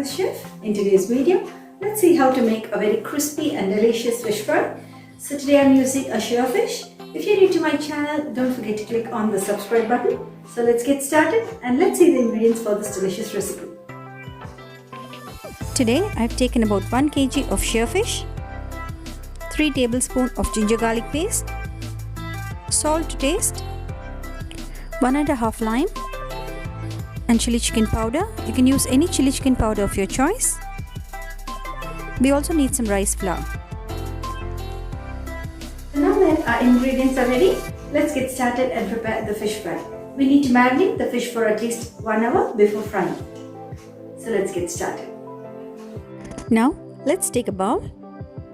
with Chef. In today's video, let's see how to make a very crispy and delicious fish fry. So today I'm using a Shearfish. If you're new to my channel, don't forget to click on the subscribe button. So let's get started and let's see the ingredients for this delicious recipe. Today I've taken about 1 kg of Shearfish, 3 tablespoons of ginger garlic paste, salt to taste, 1½ lime, and chili chicken powder. You can use any chili chicken powder of your choice. We also need some rice flour. So now that our ingredients are ready, let's get started and prepare the fish fry. We need to marinate the fish for at least 1 hour before frying. So let's get started. Now let's take a bowl.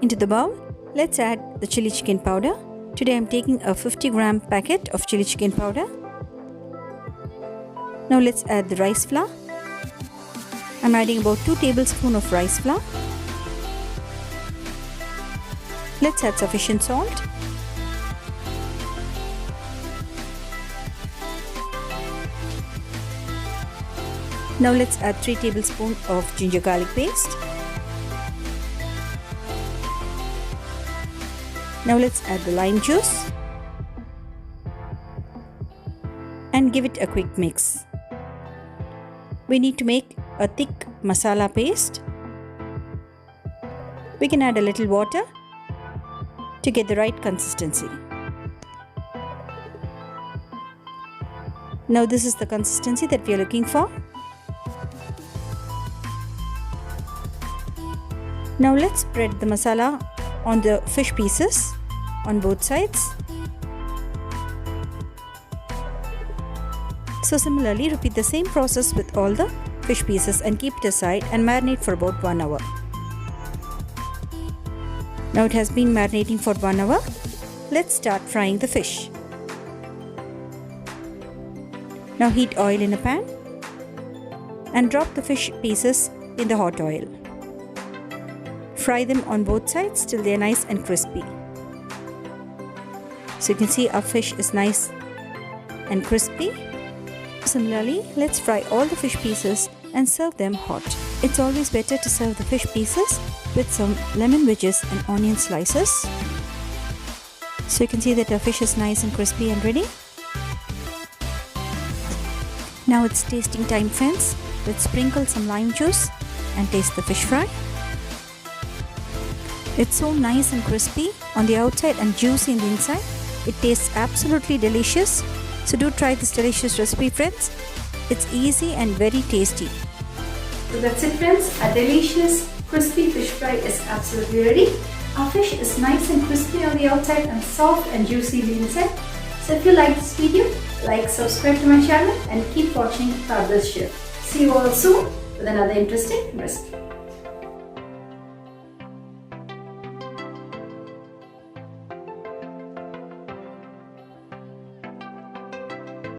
Into the bowl, let's add the chili chicken powder. Today I'm taking a 50-gram packet of chili chicken powder. Now let's add the rice flour. I'm adding about 2 tablespoons of rice flour. Let's add sufficient salt. Now let's add 3 tablespoons of ginger garlic paste. Now let's add the lime juice and give it a quick mix. We need to make a thick masala paste. We can add a little water to get the right consistency. Now this is the consistency that we are looking for. Now let's spread the masala on the fish pieces on both sides. So similarly, repeat the same process with all the fish pieces and keep it aside and marinate for about 1 hour. Now it has been marinating for 1 hour. Let's start frying the fish. Now heat oil in a pan and drop the fish pieces in the hot oil. Fry them on both sides till they are nice and crispy. So you can see our fish is nice and crispy. Similarly, let's fry all the fish pieces and serve them hot. It's always better to serve the fish pieces with some lemon wedges and onion slices. So you can see that our fish is nice and crispy and ready. Now it's tasting time, friends. Let's sprinkle some lime juice and taste the fish fry. It's so nice and crispy on the outside and juicy in the inside. It tastes absolutely delicious. So do try this delicious recipe, friends. It's easy and very tasty. So that's it, friends. A delicious crispy fish fry is absolutely ready. Our fish is nice and crispy on the outside and soft and juicy in the inside. So if you like this video, like, subscribe to my channel and keep watching Fabulous Chef. See you all soon with another interesting recipe.